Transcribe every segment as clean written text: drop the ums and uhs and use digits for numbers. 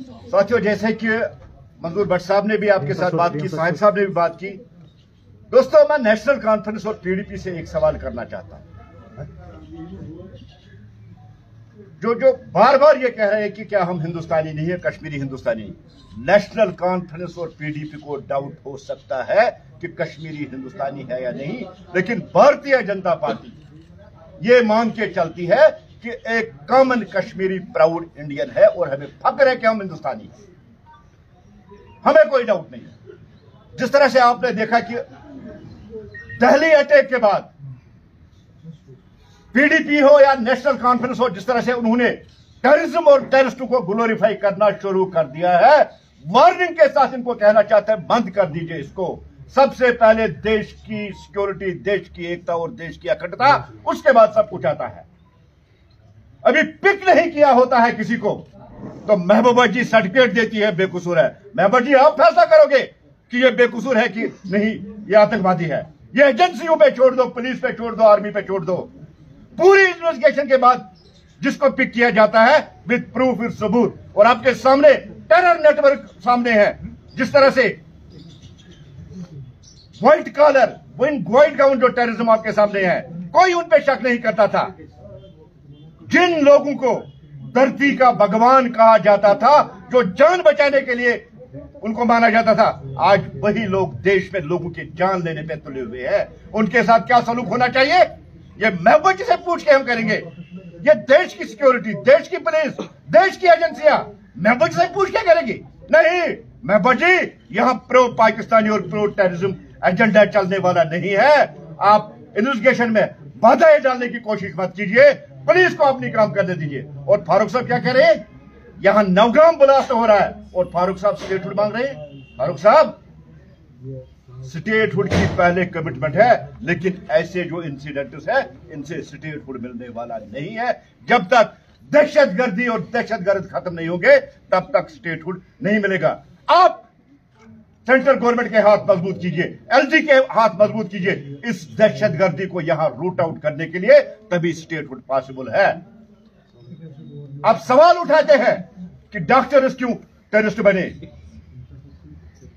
साथियों, जैसे कि मंजूर भट्ट साहब ने भी आपके साथ बात की, साहिब साहब ने भी बात की। दोस्तों, मैं नेशनल कॉन्फ्रेंस और पीडीपी से एक सवाल करना चाहता हूं। जो बार बार ये कह रहे हैं कि क्या हम हिंदुस्तानी नहीं है, कश्मीरी हिंदुस्तानी नहीं। नेशनल कॉन्फ्रेंस और पीडीपी को डाउट हो सकता है कि कश्मीरी हिंदुस्तानी है या नहीं, लेकिन भारतीय जनता पार्टी ये मान के चलती है कि एक कॉमन कश्मीरी प्राउड इंडियन है और हमें फक्र है कि हम हिंदुस्तानी हैं। हमें कोई डाउट नहीं है। जिस तरह से आपने देखा कि दिल्ली अटैक के बाद पीडीपी हो या नेशनल कॉन्फ्रेंस हो, जिस तरह से उन्होंने टेररिज्म और टेररिस्ट को ग्लोरीफाई करना शुरू कर दिया है, वार्निंग के साथ इनको कहना चाहते हैं बंद कर दीजिए इसको। सबसे पहले देश की सिक्योरिटी, देश की एकता और देश की अखंडता, उसके बाद सब कुछ आता है। अभी पिक नहीं किया होता है किसी को तो महबूबा जी सर्टिफिकेट देती है बेकसूर है। महबूबा जी, आप फैसला करोगे कि ये बेकसूर है कि नहीं, ये आतंकवादी है। ये एजेंसियों पे छोड़ दो, पुलिस पे छोड़ दो, आर्मी पे छोड़ दो। पूरी इन्वेस्टिगेशन के बाद जिसको पिक किया जाता है विद प्रूफ, विद सबूत, और आपके सामने टेरर नेटवर्क सामने है। जिस तरह से व्हाइट कॉलर, व्हाइट गाउन जो टेररिज्म आपके सामने है, कोई उन पे शक नहीं करता था। जिन लोगों को धरती का भगवान कहा जाता था, जो जान बचाने के लिए उनको माना जाता था, आज वही लोग देश में लोगों की जान लेने पे तुले हुए हैं। उनके साथ क्या सलूक होना चाहिए, ये महबूबा जी से पूछ के हम करेंगे। ये देश की सिक्योरिटी, देश की पुलिस, देश की एजेंसियां महबूबा जी से पूछ के करेंगी? नहीं, महबूबा जी, यहां प्रो पाकिस्तानी और प्रो टेररिज्म एजेंडा चलने वाला नहीं है। आप इन्वेस्टिगेशन में बाधाएं डालने की कोशिश मत कीजिए, पुलिस को अपनी काम करने दीजिए। और फारूक साहब क्या कह रहे हैं, यहां नवगाम ब्लास्ट हो रहा है और फारूक साहब स्टेटहुड मांग रहे हैं। फारूक साहब, स्टेटहुड की पहले कमिटमेंट है, लेकिन ऐसे जो इंसिडेंट्स है इनसे स्टेटहुड मिलने वाला नहीं है। जब तक दहशतगर्दी और दहशतगर्द खत्म नहीं होंगे तब तक स्टेटहुड नहीं मिलेगा। आप सेंट्रल गवर्नमेंट के हाथ मजबूत कीजिए, एलजी के हाथ मजबूत कीजिए इस दहशतगर्दी को यहां रूट आउट करने के लिए, तभी स्टेटहुड पॉसिबल है। आप सवाल उठाते हैं कि डॉक्टर्स क्यों टेररिस्ट बने,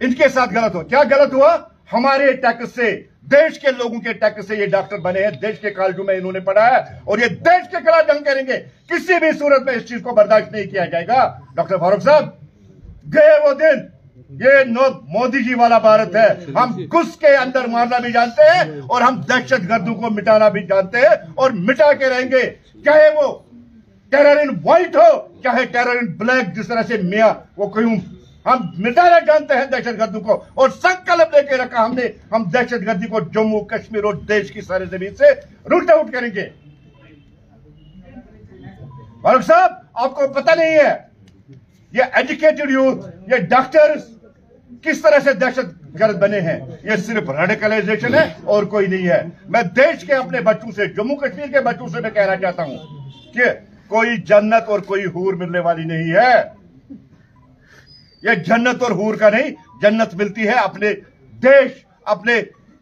इनके साथ गलत हो। क्या गलत हुआ? हमारे टैक्स से, देश के लोगों के टैक्स से ये डॉक्टर बने हैं, देश के कॉलेजों में इन्होंने पढ़ा है और ये देश के खिलाफ जंग करेंगे। किसी भी सूरत में इस चीज को बर्दाश्त नहीं किया जाएगा। डॉक्टर फारूक साहब, गए वो दिन, ये मोदी जी वाला भारत है। हम घुस के अंदर मारना भी जानते हैं और हम दहशतगर्दों को मिटाना भी जानते हैं और मिटा के रहेंगे, चाहे वो टेरर इन व्हाइट हो चाहे टेरर इन ब्लैक। जिस तरह से मियां वो क्यों, हम मिटाना जानते हैं दहशतगर्दों को और संकल्प लेके रखा हमने, हम दहशतगर्दी को जम्मू कश्मीर और देश की सारी जमीन से रूट आउट करेंगे। फारूक साहब, आपको पता नहीं है ये एजुकेटेड यूथ, ये डॉक्टर्स किस तरह से दहशतगर्द बने हैं। ये सिर्फ रेडिकलाइजेशन है और कोई नहीं है। मैं देश के अपने बच्चों से, जम्मू कश्मीर के बच्चों से मैं कहना चाहता हूं कि कोई जन्नत और कोई हूर मिलने वाली नहीं है। ये जन्नत और हूर का नहीं, जन्नत मिलती है अपने देश, अपने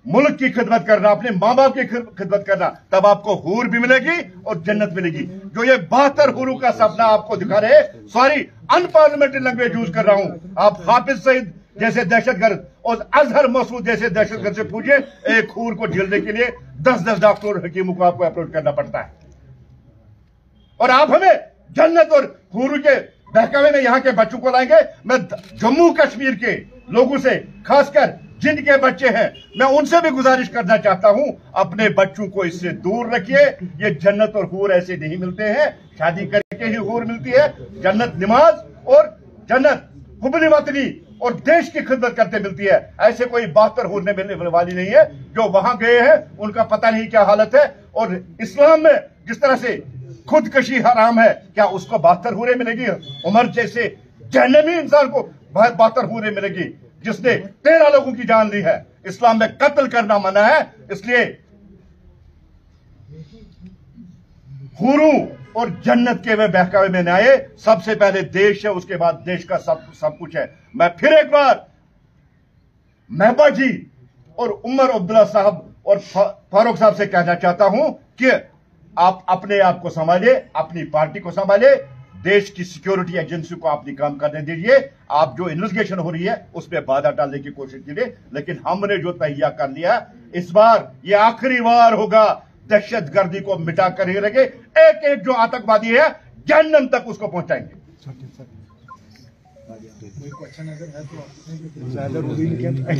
मुल्क की खिदमत करना, अपने माँ बाप की खिदमत करना, तब आपको हूर भी मिलेगी और जन्नत मिलेगी। जो ये 72 हुरों का सपना आपको दिखा रहे, सॉरी अनपार्लियामेंट्री लैंग्वेज यूज कर रहा हूं, आप हाफिज सईद जैसे दहशतगर्द और अजहर मसूद जैसे दहशतगर्द से पूछिए, एक हूर को झेलने के लिए 10-10 डॉक्टर और हकीमों को आपको अप्रोच करना पड़ता है। और आप हमें जन्नत और हूर के बहकावे में यहां के बच्चों को लाएंगे। मैं जम्मू कश्मीर के लोगों से, खासकर जिनके बच्चे हैं, मैं उनसे भी गुजारिश करना चाहता हूं, अपने बच्चों को इससे दूर रखिए। ये जन्नत और हूर ऐसे नहीं मिलते हैं, शादी करके ही हूर मिलती है। जन्नत नमाज और जन्नत हुब्बे वतनी और देश की खिदमत करते मिलती है। ऐसे कोई 72 हूर मिलने वाली नहीं है। जो वहां गए हैं उनका पता नहीं क्या हालत है। और इस्लाम में जिस तरह से खुदकशी हराम है, क्या उसको 72 हूरें मिलेगी? उमर जैसे जहन्नमी इंसान को 72 हूरें मिलेगी जिसने 13 लोगों की जान ली है। इस्लाम में कत्ल करना मना है, इसलिए हुरों और जन्नत के वे बहकावे में न आए। सबसे पहले देश है, उसके बाद देश का सब कुछ है। मैं फिर एक बार महबूबा जी और उमर अब्दुल्ला साहब और फारूक साहब से कहना चाहता हूं कि आप अपने आप को संभालिए, अपनी पार्टी को संभालिए, देश की सिक्योरिटी एजेंसी को अपनी काम करने दीजिए। आप जो इन्वेस्टिगेशन हो रही है उस पर बाधा डालने की कोशिश कीजिए, लेकिन हमने जो तैयार कर लिया इस बार ये आखिरी बार होगा, दहशतगर्दी को मिटा कर ही रखे। एक एक जो आतंकवादी है जहन्नम तक उसको पहुंचाएंगे। कोई क्वेश्चन अगर है तो